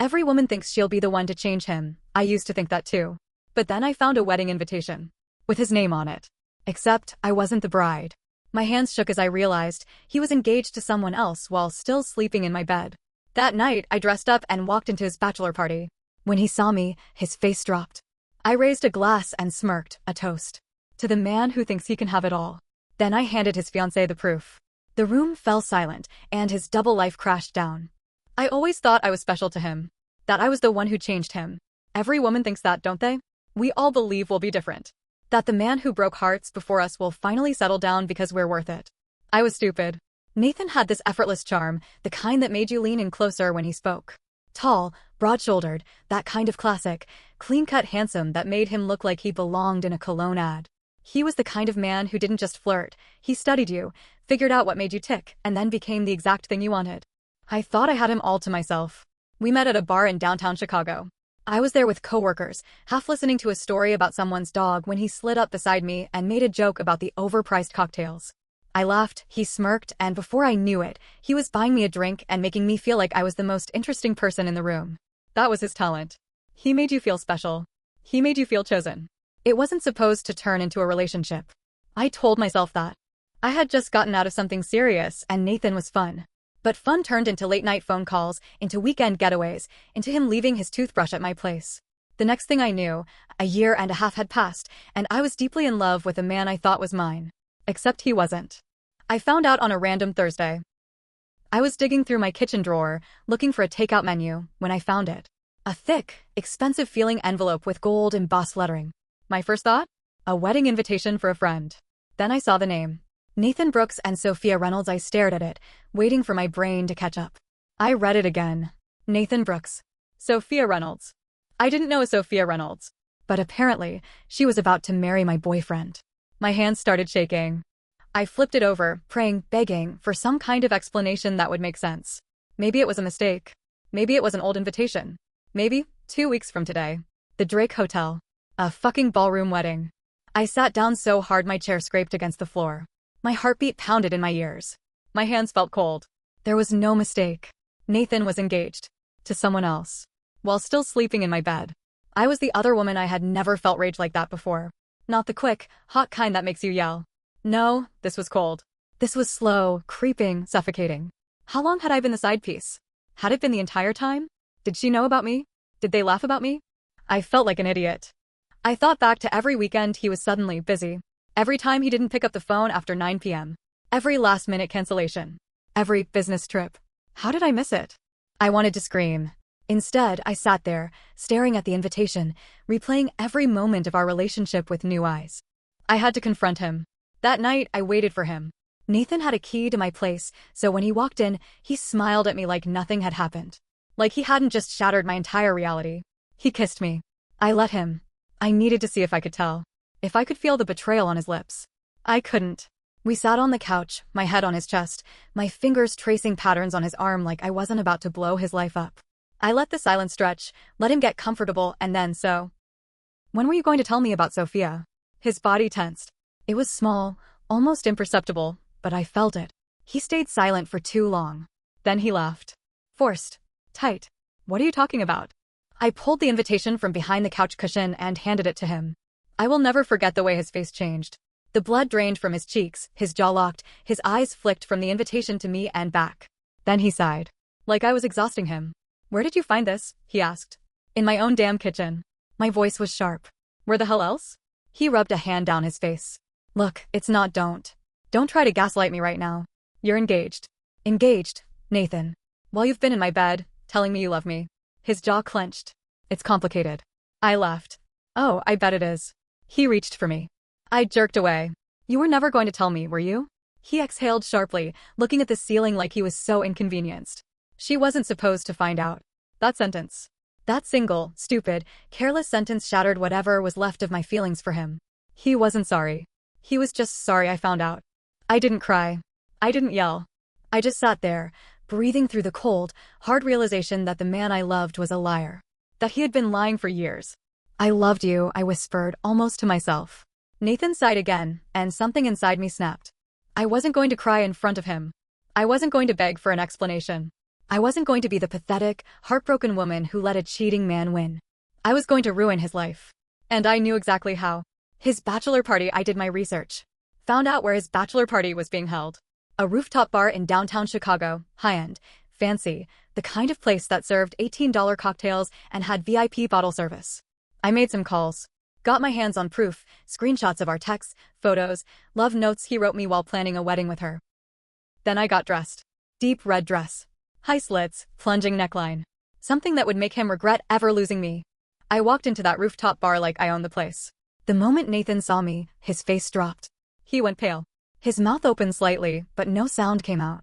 Every woman thinks she'll be the one to change him. I used to think that too. But then I found a wedding invitation. With his name on it. Except, I wasn't the bride. My hands shook as I realized he was engaged to someone else while still sleeping in my bed. That night, I dressed up and walked into his bachelor party. When he saw me, his face dropped. I raised a glass and smirked, a toast. To the man who thinks he can have it all. Then I handed his fiancée the proof. The room fell silent, and his double life crashed down. I always thought I was special to him. That I was the one who changed him. Every woman thinks that, don't they? We all believe we'll be different. That the man who broke hearts before us will finally settle down because we're worth it. I was stupid. Nathan had this effortless charm, the kind that made you lean in closer when he spoke. Tall, broad-shouldered, that kind of classic, clean-cut handsome that made him look like he belonged in a cologne ad. He was the kind of man who didn't just flirt. He studied you, figured out what made you tick, and then became the exact thing you wanted. I thought I had him all to myself. We met at a bar in downtown Chicago. I was there with coworkers, half listening to a story about someone's dog when he slid up beside me and made a joke about the overpriced cocktails. I laughed, he smirked, and before I knew it, he was buying me a drink and making me feel like I was the most interesting person in the room. That was his talent. He made you feel special. He made you feel chosen. It wasn't supposed to turn into a relationship. I told myself that. I had just gotten out of something serious and Nathan was fun. But fun turned into late-night phone calls, into weekend getaways, into him leaving his toothbrush at my place. The next thing I knew, a year and a half had passed, and I was deeply in love with a man I thought was mine. Except he wasn't. I found out on a random Thursday. I was digging through my kitchen drawer, looking for a takeout menu, when I found it. A thick, expensive-feeling envelope with gold embossed lettering. My first thought? A wedding invitation for a friend. Then I saw the name. Nathan Brooks and Sophia Reynolds. I stared at it, waiting for my brain to catch up. I read it again. Nathan Brooks. Sophia Reynolds. I didn't know a Sophia Reynolds. But apparently, she was about to marry my boyfriend. My hands started shaking. I flipped it over, praying, begging, for some kind of explanation that would make sense. Maybe it was a mistake. Maybe it was an old invitation. Maybe, 2 weeks from today. The Drake Hotel. A fucking ballroom wedding. I sat down so hard my chair scraped against the floor. My heartbeat pounded in my ears. My hands felt cold. There was no mistake. Nathan was engaged. To someone else. While still sleeping in my bed. I was the other woman. I had never felt rage like that before. Not the quick, hot kind that makes you yell. No, this was cold. This was slow, creeping, suffocating. How long had I been the side piece? Had it been the entire time? Did she know about me? Did they laugh about me? I felt like an idiot. I thought back to every weekend he was suddenly busy. Every time he didn't pick up the phone after 9 p.m. Every last-minute cancellation. Every business trip. How did I miss it? I wanted to scream. Instead, I sat there, staring at the invitation, replaying every moment of our relationship with new eyes. I had to confront him. That night, I waited for him. Nathan had a key to my place, so when he walked in, he smiled at me like nothing had happened. Like he hadn't just shattered my entire reality. He kissed me. I let him. I needed to see if I could tell. If I could feel the betrayal on his lips. I couldn't. We sat on the couch, my head on his chest, my fingers tracing patterns on his arm like I wasn't about to blow his life up. I let the silence stretch, let him get comfortable, and then so. When were you going to tell me about Sophia? His body tensed. It was small, almost imperceptible, but I felt it. He stayed silent for too long. Then he laughed. Forced. Tight. What are you talking about? I pulled the invitation from behind the couch cushion and handed it to him. I will never forget the way his face changed. The blood drained from his cheeks, his jaw locked, his eyes flicked from the invitation to me and back. Then he sighed. Like I was exhausting him. Where did you find this? He asked. In my own damn kitchen. My voice was sharp. Where the hell else? He rubbed a hand down his face. Look, it's not don't. Don't try to gaslight me right now. You're engaged. Engaged, Nathan. While you've been in my bed, telling me you love me. His jaw clenched. It's complicated. I laughed. Oh, I bet it is. He reached for me. I jerked away. You were never going to tell me, were you? He exhaled sharply, looking at the ceiling like he was so inconvenienced. She wasn't supposed to find out. That sentence. That single, stupid, careless sentence shattered whatever was left of my feelings for him. He wasn't sorry. He was just sorry I found out. I didn't cry. I didn't yell. I just sat there, breathing through the cold, hard realization that the man I loved was a liar. That he had been lying for years. I loved you, I whispered, almost to myself. Nathan sighed again, and something inside me snapped. I wasn't going to cry in front of him. I wasn't going to beg for an explanation. I wasn't going to be the pathetic, heartbroken woman who let a cheating man win. I was going to ruin his life. And I knew exactly how. His bachelor party. I did my research. Found out where his bachelor party was being held. A rooftop bar in downtown Chicago, high-end, fancy, the kind of place that served $18 cocktails and had VIP bottle service. I made some calls. Got my hands on proof, screenshots of our texts, photos, love notes he wrote me while planning a wedding with her. Then I got dressed. Deep red dress. High slits, plunging neckline. Something that would make him regret ever losing me. I walked into that rooftop bar like I owned the place. The moment Nathan saw me, his face dropped. He went pale. His mouth opened slightly, but no sound came out.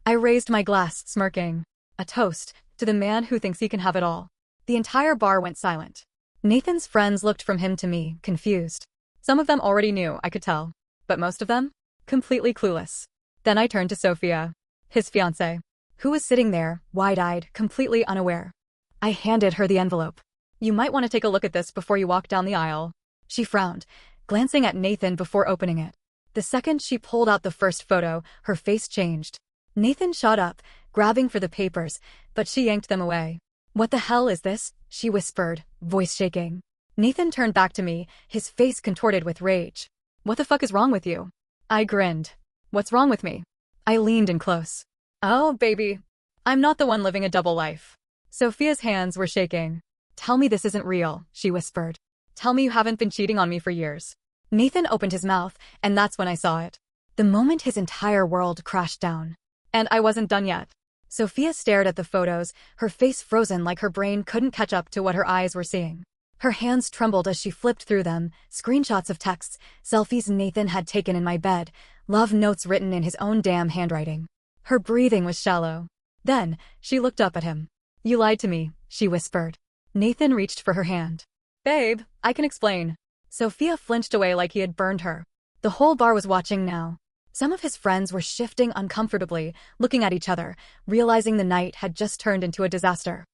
I raised my glass, smirking. A toast to the man who thinks he can have it all. The entire bar went silent. Nathan's friends looked from him to me, confused. Some of them already knew, I could tell. But most of them? Completely clueless. Then I turned to Sophia, his fiancée, who was sitting there, wide-eyed, completely unaware. I handed her the envelope. You might want to take a look at this before you walk down the aisle. She frowned, glancing at Nathan before opening it. The second she pulled out the first photo, her face changed. Nathan shot up, grabbing for the papers, but she yanked them away. What the hell is this? She whispered, voice shaking. Nathan turned back to me, his face contorted with rage. What the fuck is wrong with you? I grinned. What's wrong with me? I leaned in close. Oh, baby. I'm not the one living a double life. Sophia's hands were shaking. Tell me this isn't real, she whispered. Tell me you haven't been cheating on me for years. Nathan opened his mouth, and that's when I saw it. The moment his entire world crashed down. And I wasn't done yet. Sophia stared at the photos, her face frozen like her brain couldn't catch up to what her eyes were seeing. Her hands trembled as she flipped through them, screenshots of texts, selfies Nathan had taken in my bed, love notes written in his own damn handwriting. Her breathing was shallow. Then, she looked up at him. You lied to me, she whispered. Nathan reached for her hand. Babe, I can explain. Sophia flinched away like he had burned her. The whole bar was watching now. Some of his friends were shifting uncomfortably, looking at each other, realizing the night had just turned into a disaster.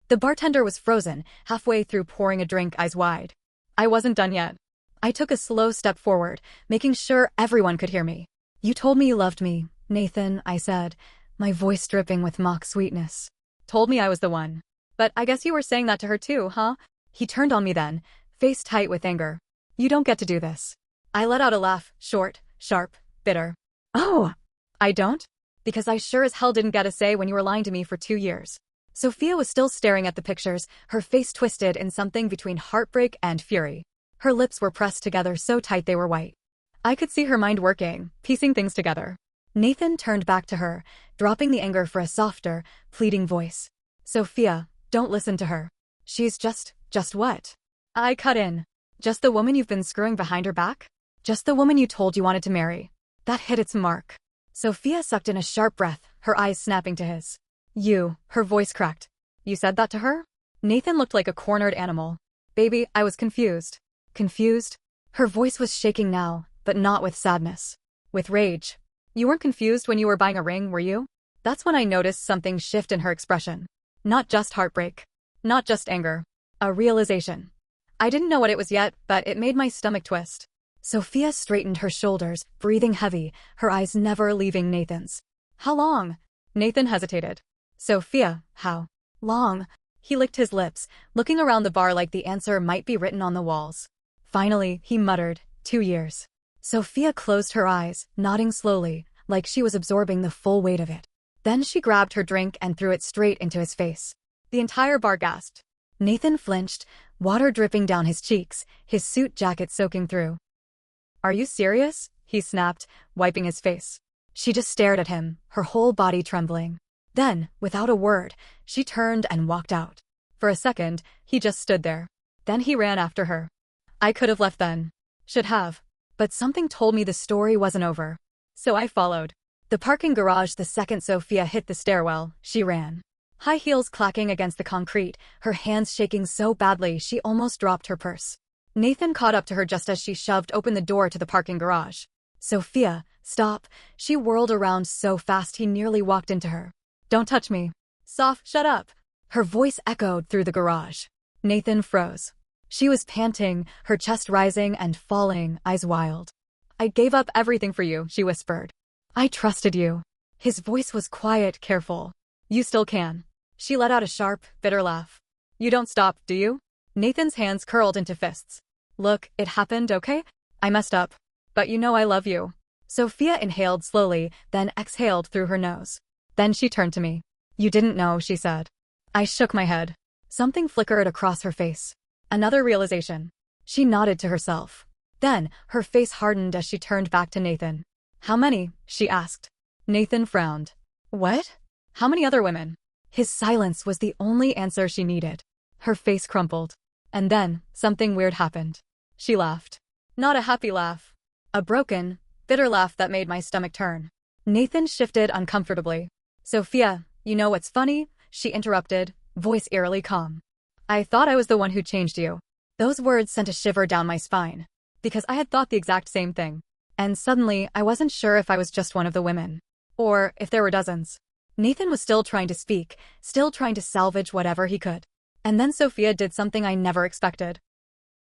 The bartender was frozen, halfway through pouring a drink, eyes wide. I wasn't done yet. I took a slow step forward, making sure everyone could hear me. You told me you loved me, Nathan, I said, my voice dripping with mock sweetness. Told me I was the one. But I guess you were saying that to her too, huh? He turned on me then, face tight with anger. You don't get to do this. I let out a laugh, short, sharp, bitter. Oh, I don't? Because I sure as hell didn't get a say when you were lying to me for 2 years. Sophia was still staring at the pictures, her face twisted in something between heartbreak and fury. Her lips were pressed together so tight they were white. I could see her mind working, piecing things together. Nathan turned back to her, dropping the anger for a softer, pleading voice. Sophia, don't listen to her. She's just what? I cut in. Just the woman you've been screwing behind her back? Just the woman you told you wanted to marry. That hit its mark. Sophia sucked in a sharp breath, her eyes snapping to his. You, her voice cracked. You said that to her? Nathan looked like a cornered animal. Baby, I was confused. Confused? Her voice was shaking now, but not with sadness. With rage. You weren't confused when you were buying a ring, were you? That's when I noticed something shift in her expression. Not just heartbreak. Not just anger. A realization. I didn't know what it was yet, but it made my stomach twist. Sophia straightened her shoulders, breathing heavy, her eyes never leaving Nathan's. How long? Nathan hesitated. Sophia, how long? He licked his lips, looking around the bar like the answer might be written on the walls. Finally, he muttered, 2 years. Sophia closed her eyes, nodding slowly, like she was absorbing the full weight of it. Then she grabbed her drink and threw it straight into his face. The entire bar gasped. Nathan flinched, water dripping down his cheeks, his suit jacket soaking through. Are you serious? He snapped, wiping his face. She just stared at him, her whole body trembling. Then, without a word, she turned and walked out. For a second, he just stood there. Then he ran after her. I could have left then. Should have. But something told me the story wasn't over. So I followed. The parking garage. The second Sophia hit the stairwell, she ran. High heels clacking against the concrete, her hands shaking so badly she almost dropped her purse. Nathan caught up to her just as she shoved open the door to the parking garage. Sophia, stop. She whirled around so fast he nearly walked into her. Don't touch me. Soph, shut up. Her voice echoed through the garage. Nathan froze. She was panting, her chest rising and falling, eyes wild. I gave up everything for you, she whispered. I trusted you. His voice was quiet, careful. You still can. She let out a sharp, bitter laugh. You don't stop, do you? Nathan's hands curled into fists. Look, it happened, okay? I messed up. But you know I love you. Sophia inhaled slowly, then exhaled through her nose. Then she turned to me. You didn't know, she said. I shook my head. Something flickered across her face. Another realization. She nodded to herself. Then, her face hardened as she turned back to Nathan. How many? She asked. Nathan frowned. What? How many other women? His silence was the only answer she needed. Her face crumpled. And then, something weird happened. She laughed. Not a happy laugh. A broken, bitter laugh that made my stomach turn. Nathan shifted uncomfortably. Sophia, you know what's funny? She interrupted, voice eerily calm. I thought I was the one who changed you. Those words sent a shiver down my spine. Because I had thought the exact same thing. And suddenly, I wasn't sure if I was just one of the women. Or if there were dozens. Nathan was still trying to speak, still trying to salvage whatever he could. And then Sophia did something I never expected.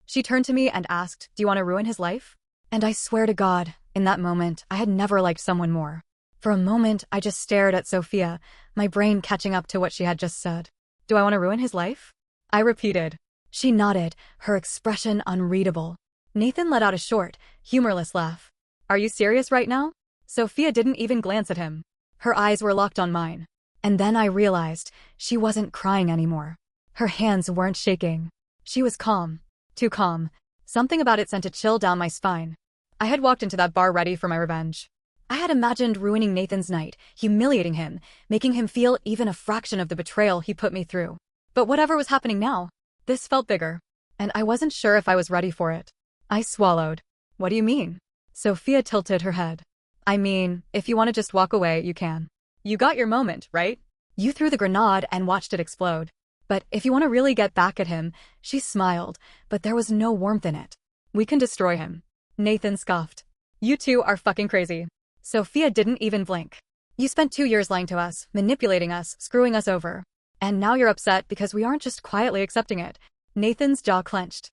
She turned to me and asked, do you want to ruin his life? And I swear to God, in that moment, I had never liked someone more. For a moment, I just stared at Sophia, my brain catching up to what she had just said. Do I want to ruin his life? I repeated. She nodded, her expression unreadable. Nathan let out a short, humorless laugh. Are you serious right now? Sophia didn't even glance at him. Her eyes were locked on mine. And then I realized she wasn't crying anymore. Her hands weren't shaking. She was calm. Too calm. Something about it sent a chill down my spine. I had walked into that bar ready for my revenge. I had imagined ruining Nathan's night, humiliating him, making him feel even a fraction of the betrayal he put me through. But whatever was happening now, this felt bigger. And I wasn't sure if I was ready for it. I swallowed. What do you mean? Sophia tilted her head. I mean, if you want to just walk away, you can. You got your moment, right? You threw the grenade and watched it explode. But if you want to really get back at him, she smiled, but there was no warmth in it. We can destroy him. Nathan scoffed. You two are fucking crazy. Sophia didn't even blink. You spent 2 years lying to us, manipulating us, screwing us over. And now you're upset because we aren't just quietly accepting it. Nathan's jaw clenched.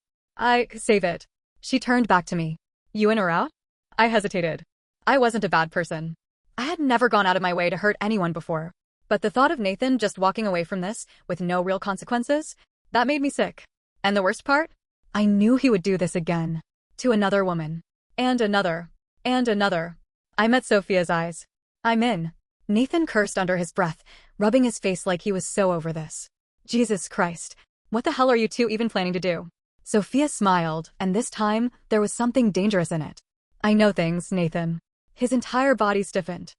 Save it. She turned back to me. You in or out? I hesitated. I wasn't a bad person. I had never gone out of my way to hurt anyone before. But the thought of Nathan just walking away from this, with no real consequences, that made me sick. And the worst part? I knew he would do this again. To another woman. And another. And another. I met Sophia's eyes. I'm in. Nathan cursed under his breath, rubbing his face like he was so over this. Jesus Christ. What the hell are you two even planning to do? Sophia smiled, and this time, there was something dangerous in it. I know things, Nathan. His entire body stiffened.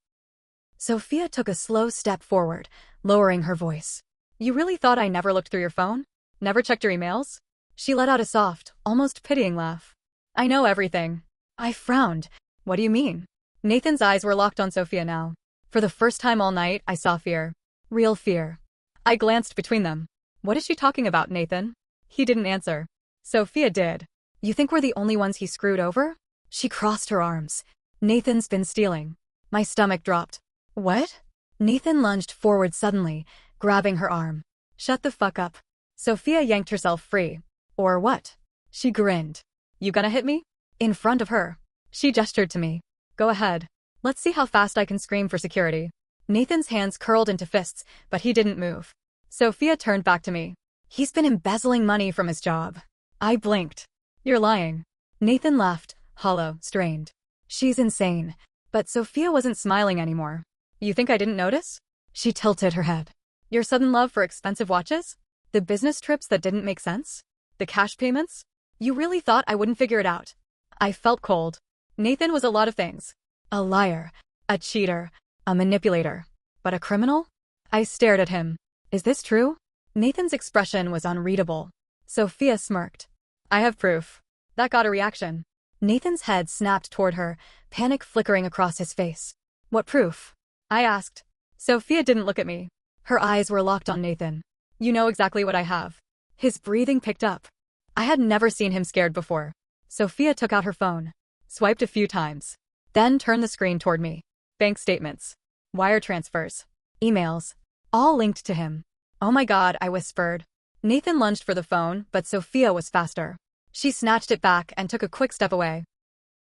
Sophia took a slow step forward, lowering her voice. You really thought I never looked through your phone? Never checked your emails? She let out a soft, almost pitying laugh. I know everything. I frowned. What do you mean? Nathan's eyes were locked on Sophia now. For the first time all night, I saw fear. Real fear. I glanced between them. What is she talking about, Nathan? He didn't answer. Sophia did. You think we're the only ones he screwed over? She crossed her arms. Nathan's been stealing. My stomach dropped. What? Nathan lunged forward suddenly, grabbing her arm. Shut the fuck up. Sophia yanked herself free. Or what? She grinned. You gonna hit me? In front of her. She gestured to me. Go ahead. Let's see how fast I can scream for security. Nathan's hands curled into fists, but he didn't move. Sophia turned back to me. He's been embezzling money from his job. I blinked. You're lying. Nathan laughed, hollow, strained. She's insane. But Sophia wasn't smiling anymore. You think I didn't notice? She tilted her head. Your sudden love for expensive watches? The business trips that didn't make sense? The cash payments? You really thought I wouldn't figure it out? I felt cold. Nathan was a lot of things. A liar. A cheater. A manipulator. But a criminal? I stared at him. Is this true? Nathan's expression was unreadable. Sophia smirked. I have proof. That got a reaction. Nathan's head snapped toward her, panic flickering across his face. What proof? I asked. Sophia didn't look at me. Her eyes were locked on Nathan. You know exactly what I have. His breathing picked up. I had never seen him scared before. Sophia took out her phone. Swiped a few times. Then turned the screen toward me. Bank statements. Wire transfers. Emails. All linked to him. Oh my God, I whispered. Nathan lunged for the phone, but Sophia was faster. She snatched it back and took a quick step away.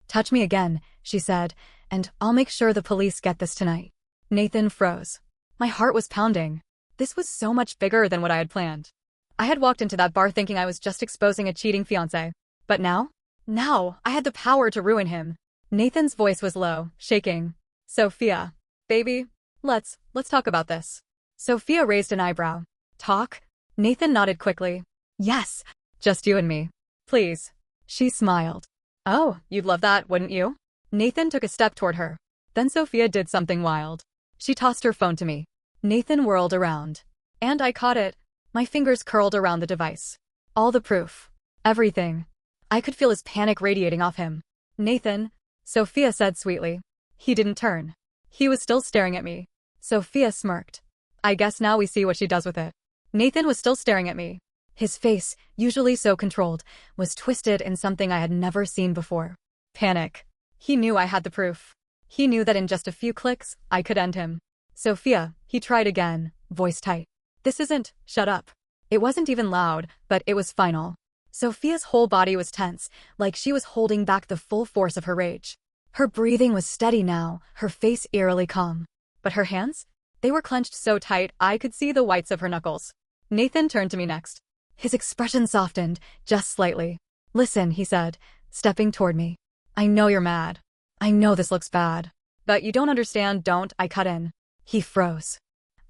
Touch me again, she said, and I'll make sure the police get this tonight. Nathan froze. My heart was pounding. This was so much bigger than what I had planned. I had walked into that bar thinking I was just exposing a cheating fiancé. But now? Now, I had the power to ruin him. Nathan's voice was low, shaking. Sophia. Baby. Let's talk about this. Sophia raised an eyebrow. Talk? Nathan nodded quickly. Yes. Just you and me. Please. She smiled. Oh, you'd love that, wouldn't you? Nathan took a step toward her. Then Sophia did something wild. She tossed her phone to me. Nathan whirled around. And I caught it. My fingers curled around the device. All the proof. Everything. I could feel his panic radiating off him. Nathan, Sophia said sweetly. He didn't turn. He was still staring at me. Sophia smirked. I guess now we see what she does with it. Nathan was still staring at me. His face, usually so controlled, was twisted in something I had never seen before. Panic. He knew I had the proof. He knew that in just a few clicks, I could end him. Sophia, he tried again, voice tight. This isn't, shut up. It wasn't even loud, but it was final. Sophia's whole body was tense, like she was holding back the full force of her rage. Her breathing was steady now, her face eerily calm. But her hands? They were clenched so tight I could see the whites of her knuckles. Nathan turned to me next. His expression softened, just slightly. Listen, he said, stepping toward me. I know you're mad. I know this looks bad. But you don't understand, don't, I cut in. He froze.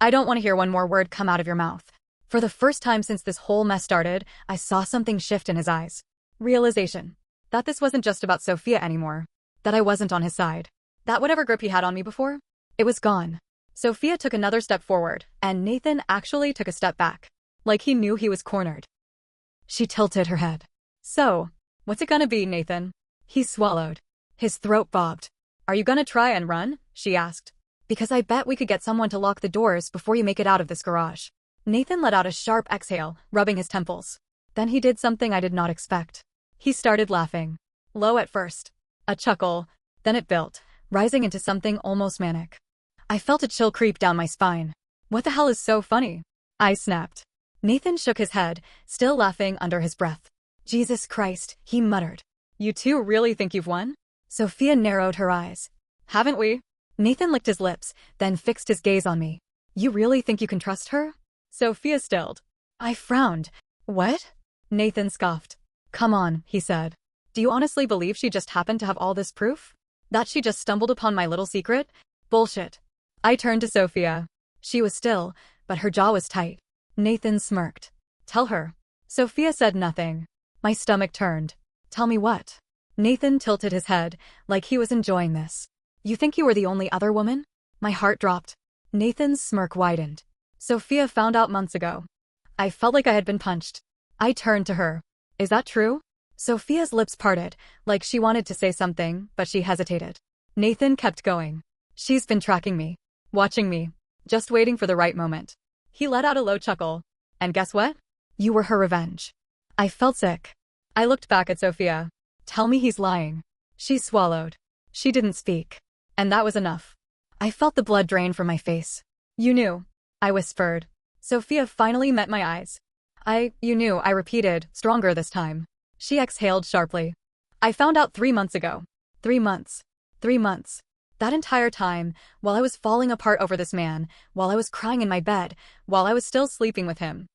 I don't want to hear one more word come out of your mouth. For the first time since this whole mess started, I saw something shift in his eyes. Realization. That this wasn't just about Sophia anymore. That I wasn't on his side. That whatever grip he had on me before, it was gone. Sophia took another step forward, and Nathan actually took a step back. Like he knew he was cornered. She tilted her head. So, what's it gonna be, Nathan? He swallowed. His throat bobbed. Are you gonna try and run? She asked. Because I bet we could get someone to lock the doors before you make it out of this garage. Nathan let out a sharp exhale, rubbing his temples. Then he did something I did not expect. He started laughing. Low at first. A chuckle. Then it built, rising into something almost manic. I felt a chill creep down my spine. What the hell is so funny? I snapped. Nathan shook his head, still laughing under his breath. Jesus Christ, he muttered. You two really think you've won? Sophia narrowed her eyes. Haven't we? Nathan licked his lips, then fixed his gaze on me. You really think you can trust her? Sophia stilled. I frowned. What? Nathan scoffed. Come on, he said. Do you honestly believe she just happened to have all this proof? That she just stumbled upon my little secret? Bullshit. I turned to Sophia. She was still, but her jaw was tight. Nathan smirked. Tell her. Sophia said nothing. My stomach turned. Tell me what? Nathan tilted his head, like he was enjoying this. You think you were the only other woman? My heart dropped. Nathan's smirk widened. Sophia found out months ago. I felt like I had been punched. I turned to her. Is that true? Sophia's lips parted, like she wanted to say something, but she hesitated. Nathan kept going. She's been tracking me. Watching me. Just waiting for the right moment. He let out a low chuckle. And guess what? You were her revenge. I felt sick. I looked back at Sophia. Tell me he's lying. She swallowed. She didn't speak. And that was enough. I felt the blood drain from my face. You knew. I whispered. Sophia finally met my eyes. You knew, I repeated, stronger this time. She exhaled sharply. I found out 3 months ago. 3 months. 3 months. That entire time, while I was falling apart over this man, while I was crying in my bed, while I was still sleeping with him.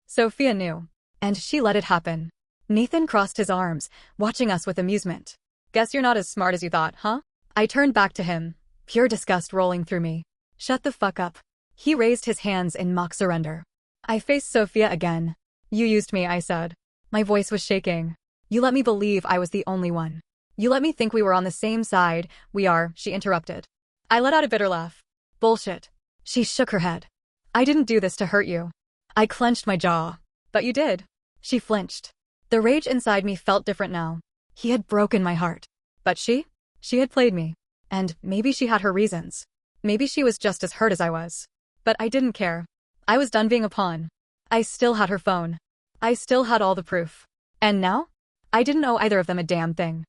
Sophia knew. And she let it happen. Nathan crossed his arms, watching us with amusement. Guess you're not as smart as you thought, huh? I turned back to him, pure disgust rolling through me. Shut the fuck up. He raised his hands in mock surrender. I faced Sophia again. You used me, I said. My voice was shaking. You let me believe I was the only one. You let me think we were on the same side. We are, she interrupted. I let out a bitter laugh. Bullshit. She shook her head. I didn't do this to hurt you. I clenched my jaw. But you did. She flinched. The rage inside me felt different now. He had broken my heart. But she had played me. And maybe she had her reasons. Maybe she was just as hurt as I was. But I didn't care. I was done being a pawn. I still had her phone. I still had all the proof. And now? I didn't owe either of them a damn thing.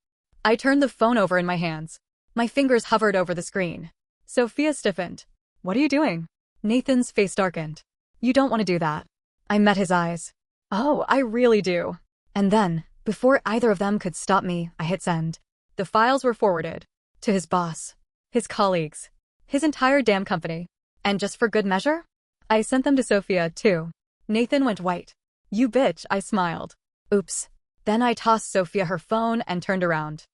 I turned the phone over in my hands. My fingers hovered over the screen. Sophia stiffened. What are you doing? Nathan's face darkened. You don't want to do that. I met his eyes. Oh, I really do. And then, before either of them could stop me, I hit send. The files were forwarded. To his boss. His colleagues. His entire damn company. And just for good measure, I sent them to Sophia, too. Nathan went white. You bitch, I smiled. Oops. Then I tossed Sophia her phone and turned around.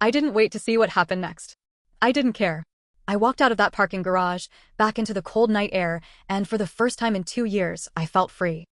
I didn't wait to see what happened next. I didn't care. I walked out of that parking garage, back into the cold night air, and for the first time in 2 years, I felt free.